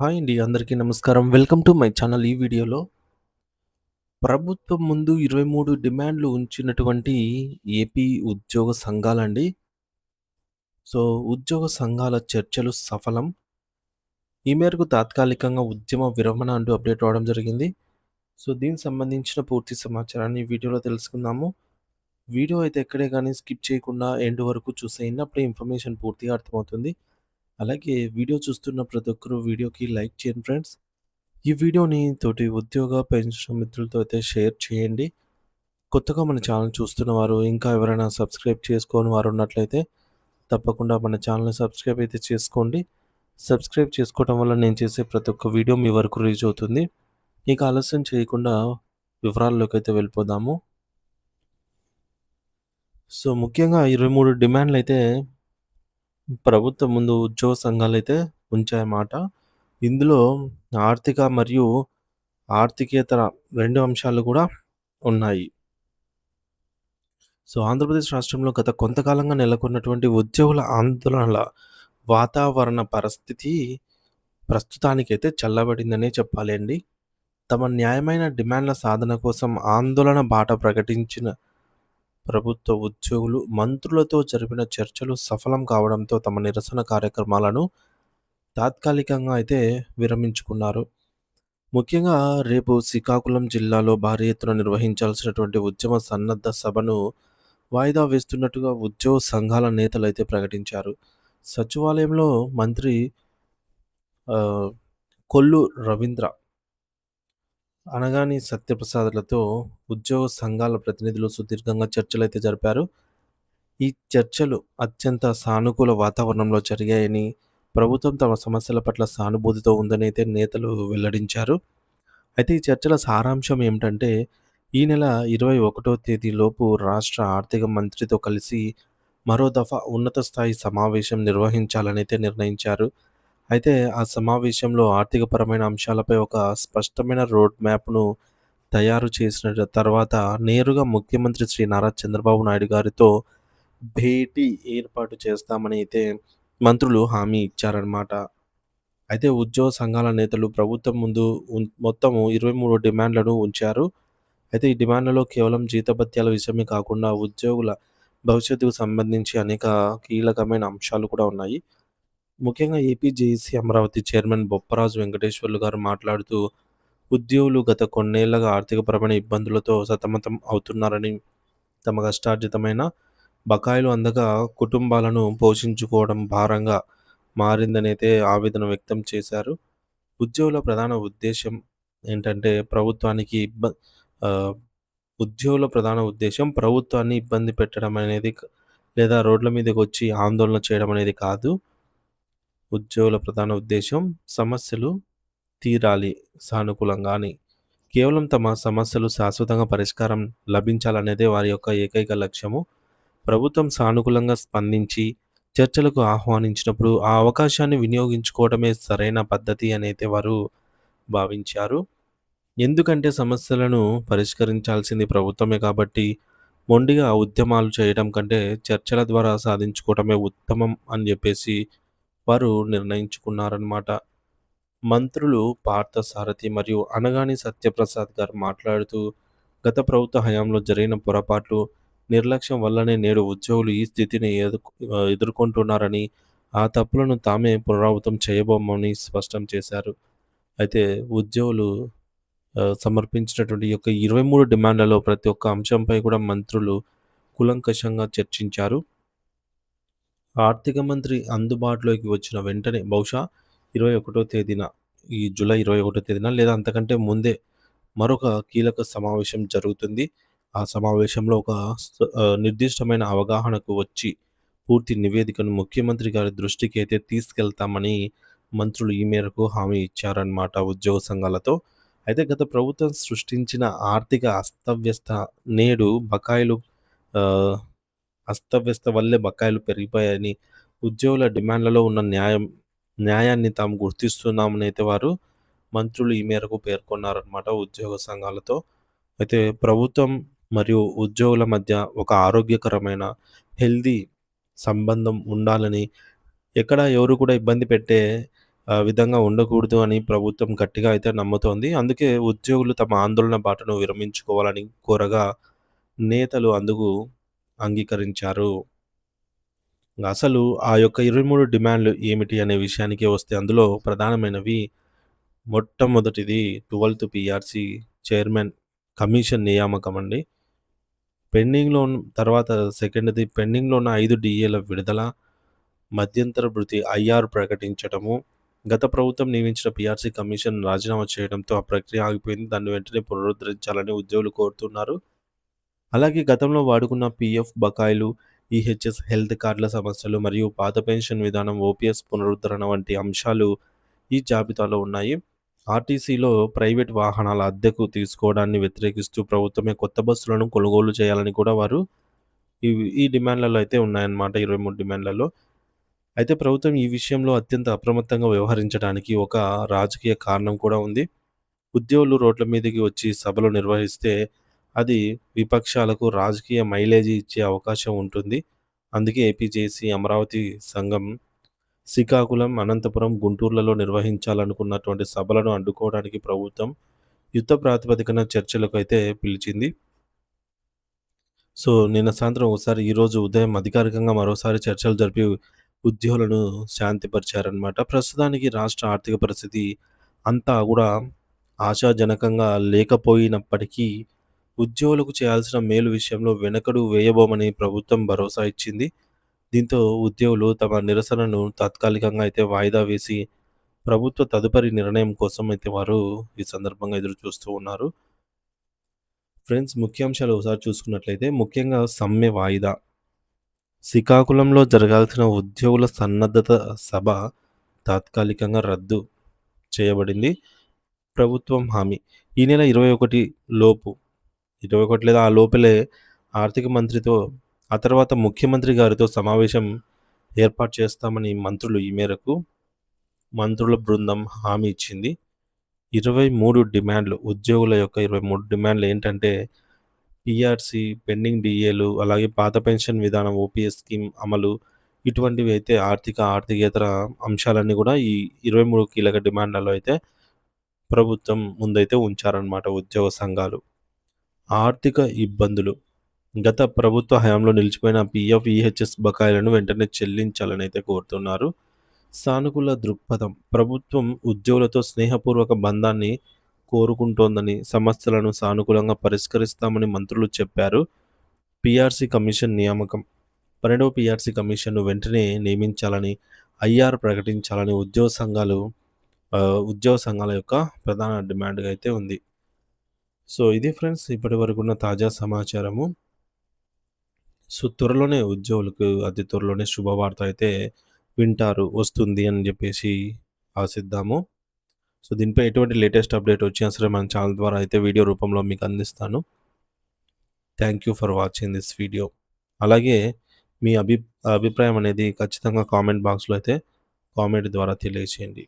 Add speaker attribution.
Speaker 1: Hi అండి. అందరికీ నమస్కారం. Welcome to my channel. ఈ వీడియోలో ప్రభుత్వం ముందు 23 డిమాండ్లు ఉంచినటువంటి ఏపీ ఉద్యోగ సంఘాలండి. ఉద్యోగ సంఘాల చర్చలు సఫలం. ఈ మేరకు తాత్కాలికంగా ఉద్యమ విరమణ అంటూ అప్డేట్ రావడం జరిగింది. దీనికి సంబంధించిన పూర్తి సమాచారాన్ని ఈ వీడియోలో తెలుసుకుందాము. వీడియో అయితే ఎక్కడే గానీ స్కిప్ చేయకుండా ఎండ్ వరకు చూసేయండి. అప్పుడే ఇన్ఫర్మేషన్ పూర్తిగా అర్థమవుతుంది. అలాగే వీడియో చూస్తున్న ప్రతి ఒక్కరు వీడియోకి లైక్ చేయండి ఫ్రెండ్స్. ఈ వీడియోని తోటి ఉద్యోగ, పెన్షన్ మిత్రులతో అయితే షేర్ చేయండి. కొత్తగా మన ఛానల్ చూస్తున్న వారు, ఇంకా ఎవరైనా సబ్స్క్రైబ్ చేసుకోని వారు ఉన్నట్లయితే తప్పకుండా మన ఛానల్‌ని సబ్స్క్రైబ్ అయితే చేసుకోండి. సబ్స్క్రైబ్ చేసుకోవడం వల్ల నేను చేసే ప్రతి ఒక్క వీడియో మీ వరకు రీచ్ అవుతుంది. ఇక ఆలస్యం చేయకుండా వివరాల్లోకైతే వెళ్ళిపోదాము. ముఖ్యంగా 23 డిమాండ్‌లయితే ప్రభుత్వం ముందు ఉద్యోగ సంఘాలైతే ఉంచాయన్నమాట. ఇందులో ఆర్థిక మరియు ఆర్థికేతర 2 అంశాలు కూడా ఉన్నాయి. ఆంధ్రప్రదేశ్ రాష్ట్రంలో గత కొంతకాలంగా నెలకొన్నటువంటి ఉద్యోగుల ఆందోళనల వాతావరణ పరిస్థితి ప్రస్తుతానికైతే చల్లబడిందనే చెప్పాలండి. తమ న్యాయమైన డిమాండ్ల సాధన కోసం ఆందోళన బాట ప్రకటించిన ప్రభుత్వ ఉద్యోగులు మంత్రులతో జరిపిన చర్చలు సఫలం కావడంతో తమ నిరసన కార్యక్రమాలను తాత్కాలికంగా అయితే విరమించుకున్నారు. ముఖ్యంగా రేపు శ్రీకాకుళం జిల్లాలో భారీ ఎత్తున నిర్వహించాల్సినటువంటి ఉద్యమ సన్నద్ధ సభను వాయిదా వేస్తున్నట్టుగా ఉద్యోగ సంఘాల నేతలైతే ప్రకటించారు. సచివాలయంలో మంత్రి ఆహ్, కొల్లు రవీంద్ర, అనగాని సత్యప్రసాద్‌లతో ఉద్యోగ సంఘాల ప్రతినిధులు సుదీర్ఘంగా చర్చలైతే జరిపారు. ఈ చర్చలు అత్యంత సానుకూల వాతావరణంలో జరిగాయని, ప్రభుత్వం తమ సమస్యల పట్ల సానుభూతితో ఉందనైతే నేతలు వెల్లడించారు. అయితే ఈ చర్చల సారాంశం ఏమిటంటే, ఈ నెల 21వ తేదీలోపు రాష్ట్ర ఆర్థిక మంత్రితో కలిసి మరో దఫా ఉన్నత స్థాయి సమావేశం నిర్వహించాలనైతే నిర్ణయించారు. అయితే ఆ సమావేశంలో ఆర్థికపరమైన అంశాలపై ఒక స్పష్టమైన రోడ్ మ్యాప్‌ను తయారు చేసిన తర్వాత నేరుగా ముఖ్యమంత్రి శ్రీ నారా చంద్రబాబు నాయుడు గారితో భేటీ ఏర్పాటు చేస్తామని అయితే మంత్రులు హామీ ఇచ్చారనమాట. అయితే ఉద్యోగ సంఘాల నేతలు ప్రభుత్వం ముందు మొత్తము 23 డిమాండ్లను ఉంచారు. అయితే ఈ డిమాండ్లలో కేవలం జీతభత్యాల విషయమే కాకుండా ఉద్యోగుల భవిష్యత్తుకు సంబంధించి అనేక కీలకమైన అంశాలు కూడా ఉన్నాయి. ముఖ్యంగా AP JAC Amaravati chairman Bopparaju Venkateswarlu గారు మాట్లాడుతూ, ఉద్యోగులు గత కొన్నేళ్లుగా ఆర్థికపరమైన ఇబ్బందులతో సతమతం అవుతున్నారని, తమ కష్టార్జితమైన బకాయిలు అందక కుటుంబాలను పోషించుకోవడం భారంగా మారిందనైతే ఆవేదన వ్యక్తం చేశారు. ఉద్యోగుల ప్రధాన ఉద్దేశ్యం ఏంటంటే ఆహ్, ఉద్యోగుల ప్రధాన ఉద్దేశ్యం ప్రభుత్వాన్ని ఇబ్బంది పెట్టడం అనేది లేదా రోడ్ల మీదకొచ్చి ఆందోళన చేయడం అనేది కాదు. ఉద్యోగుల ప్రధాన ఉద్దేశ్యం సమస్యలు తీరాలి సానుకూలంగా అని. కేవలం తమ సమస్యలు శాశ్వతంగా పరిష్కారం లభించాలనేదే వారి యొక్క ఏకైక లక్ష్యము. ప్రభుత్వం సానుకూలంగా స్పందించి చర్చలకు ఆహ్వానించినప్పుడు ఆ అవకాశాన్ని వినియోగించుకోవడమే సరైన పద్ధతి అనైతే వారు భావించారు. ఎందుకంటే సమస్యలను పరిష్కరించాల్సింది ప్రభుత్వమే కాబట్టి మొండిగా ఉద్యమాలు చేయడం కంటే చర్చల ద్వారా సాధించుకోవడమే ఉత్తమం అని చెప్పేసి వారు నిర్ణయించుకున్నారనమాట. మంత్రులు పార్థసారథి మరియు అనగాని సత్యప్రసాద్ గారు మాట్లాడుతూ, గత ప్రభుత్వ హయాంలో జరిగిన పొరపాట్లు, నిర్లక్ష్యం వల్లనే నేడు ఉద్యోగులు ఈ స్థితిని ఎదుర్కొంటున్నారని, ఆ తప్పులను తామే పునరావృతం చేయబోమని స్పష్టం చేశారు. అయితే ఉద్యోగులు సమర్పించినటువంటి ఈ యొక్క 23 డిమాండ్లలో ప్రతి ఒక్క అంశంపై కూడా మంత్రులు కూలంకషంగా చర్చించారు. ఆర్థిక మంత్రి అందుబాటులోకి వచ్చిన వెంటనే బహుశా 21 తేదీన, ఈ జూలై 21 తేదీన లేదా అంతకంటే ముందే మరొక కీలక సమావేశం జరుగుతుంది. ఆ సమావేశంలో ఒక నిర్దిష్టమైన అవగాహనకు వచ్చి పూర్తి నివేదికను ముఖ్యమంత్రి గారి దృష్టికి అయితే తీసుకెళ్తామని మంత్రులు ఈ మేరకు హామీ ఇచ్చారన్నమాట ఉద్యోగ సంఘాలతో. అయితే గత ప్రభుత్వం సృష్టించిన ఆర్థిక అస్తవ్యస్త నేడు బకాయిలు ఆహ్, అస్తవ్యస్త వల్లే బకాయిలు పెరిగిపోయాయని, ఉద్యోగుల డిమాండ్లలో ఉన్న న్యాయాన్ని తాము గుర్తిస్తున్నామని అయితే వారు మంత్రులు ఈ మేరకు పేర్కొన్నారన్నమాట ఉద్యోగ సంఘాలతో. అయితే ప్రభుత్వం మరియు ఉద్యోగుల మధ్య ఒక ఆరోగ్యకరమైన హెల్తీ సంబంధం ఉండాలని, ఎక్కడ ఎవరు కూడా ఇబ్బంది పెట్టే విధంగా ఉండకూడదు అని ప్రభుత్వం గట్టిగా అయితే నమ్ముతోంది. అందుకే ఉద్యోగులు తమ ఆందోళన బాటను విరమించుకోవాలని కోరగా నేతలు అందుకు అంగీకరించారు. అసలు ఆ యొక్క 23 డిమాండ్‌లు ఏమిటి అనే విషయానికి వస్తే అందులో ప్రధానమైనవి మొట్టమొదటిది 12థ్ పీఆర్సీ చైర్మన్ కమిషన్ నియామకం అండి. పెండింగ్‌లో ఉన్న తర్వాత సెకండ్‌ది పెండింగ్‌లో ఉన్న 5 డీఏల విడుదల, మధ్యంతర భృతి ఐఆర్ ప్రకటించటము, గత ప్రభుత్వం నియమించిన పీఆర్సీ కమిషన్ రాజీనామా చేయడంతో ఆ ప్రక్రియ ఆగిపోయింది. దాన్ని వెంటనే పునరుద్ధరించాలని ఉద్యోగులు కోరుతున్నారు. అలాగే గతంలో వాడుకున్న పీఎఫ్ బకాయిలు, ఈహెచ్ఎస్ హెల్త్ కార్డుల సమస్యలు మరియు పాత పెన్షన్ విధానం, ఓపీఎస్ పునరుద్ధరణ వంటి అంశాలు ఈ జాబితాలో ఉన్నాయి. ఆర్టీసీలో ప్రైవేట్ వాహనాల అద్దెకు తీసుకోవడాన్ని వ్యతిరేకిస్తూ ప్రభుత్వమే కొత్త బస్సులను కొనుగోలు చేయాలని కూడా వారు ఈ డిమాండ్‌లలో అయితే ఉన్నాయన్నమాట 23 డిమాండ్‌లలో. అయితే ప్రభుత్వం ఈ విషయంలో అత్యంత అప్రమత్తంగా వ్యవహరించడానికి ఒక రాజకీయ కారణం కూడా ఉంది. ఉద్యోగులు రోడ్ల మీదకి వచ్చి సభలు నిర్వహిస్తే అది విపక్షాలకు రాజకీయ మైలేజీ ఇచ్చే అవకాశం ఉంటుంది. అందుకే ఏపీ జేఏసీ, అమరావతి సంఘం శ్రీకాకుళం, అనంతపురం, గుంటూరులలో నిర్వహించాలనుకున్నటువంటి సభలను అడ్డుకోవడానికి ప్రభుత్వం యుద్ధ ప్రాతిపదికన చర్చలకు అయితే పిలిచింది. సో, నిన్న సాయంత్రం ఒకసారి, ఈరోజు ఉదయం అధికారికంగా మరోసారి చర్చలు జరిపి ఉద్యోగులను శాంతిపరిచారనమాట. ప్రస్తుతానికి రాష్ట్ర ఆర్థిక పరిస్థితి అంతా గూడా ఆశాజనకంగా లేకపోయినప్పటికీ ఉద్యోగులకు చేయాల్సిన మేలు విషయంలో వెనకడు వేయబోమని ప్రభుత్వం భరోసా ఇచ్చింది. దీంతో ఉద్యోగులు తమ నిరసనను తాత్కాలికంగా అయితే వాయిదా వేసి ప్రభుత్వ తదుపరి నిర్ణయం కోసం అయితే వారు ఈ సందర్భంగా ఎదురు చూస్తూ ఉన్నారు. ఫ్రెండ్స్, ముఖ్యాంశాలు ఒకసారి చూసుకున్నట్లయితే ముఖ్యంగా సమ్మె వాయిదా. శ్రీకాకుళంలో జరగాల్సిన ఉద్యోగుల సన్నద్ధత సభ తాత్కాలికంగా రద్దు చేయబడింది. ప్రభుత్వం హామీ. ఈ నెల 21 లోపు 21 లేదా ఆ లోపలే ఆర్థిక మంత్రితో, ఆ తర్వాత ముఖ్యమంత్రి గారితో సమావేశం ఏర్పాటు చేస్తామని మంత్రులు ఈ మేరకు మంత్రుల బృందం హామీ ఇచ్చింది. 23 డిమాండ్లు, ఉద్యోగుల యొక్క 23 డిమాండ్లు ఏంటంటే పీఆర్సీ, పెండింగ్ డీఏలు, అలాగే పాత పెన్షన్ విధానం, ఓపీఎస్ స్కీమ్ అమలు, ఇటువంటివి అయితే ఆర్థికేతర అంశాలన్నీ కూడా ఈ 23 కీలక డిమాండ్లలో అయితే ప్రభుత్వం ముందైతే ఉంచారన్నమాట ఉద్యోగ సంఘాలు. ఆర్థిక ఇబ్బందులు. గత ప్రభుత్వ హయాంలో నిలిచిపోయిన పీఎఫ్, ఈహెచ్ఎస్ బకాయిలను వెంటనే చెల్లించాలని అయితే కోరుతున్నారు. సానుకూల దృక్పథం. ప్రభుత్వం ఉద్యోగులతో స్నేహపూర్వక బంధాన్ని కోరుకుంటోందని, సమస్యలను సానుకూలంగా పరిష్కరిస్తామని మంత్రులు చెప్పారు. పీఆర్సీ కమిషన్ నియామకం. 12వ పీఆర్సీ కమిషన్ను వెంటనే నియమించాలని, ఐఆర్ ప్రకటించాలని ఉద్యోగ సంఘాల యొక్క ప్రధాన డిమాండ్‌గా అయితే ఉంది. సో, ఇది ఫ్రెండ్స్ ఇప్పటివరకు ఉన్న తాజా సమాచారము. సో, త్వరలోనే ఉద్యోగులకు అతి త్వరలోనే శుభవార్త అయితే వస్తుంది అని చెప్పేసి ఆశిద్దాము. సో, దీనిపై ఎటువంటి లేటెస్ట్ అప్డేట్ వచ్చినా సరే మన ఛానల్ ద్వారా అయితే వీడియో రూపంలో మీకు అందిస్తాను. Thank you for watching this video. అలాగే మీ అభిప్రాయం అనేది ఖచ్చితంగా కామెంట్ బాక్స్‌లో అయితే కామెంట్ ద్వారా తెలియజేయండి.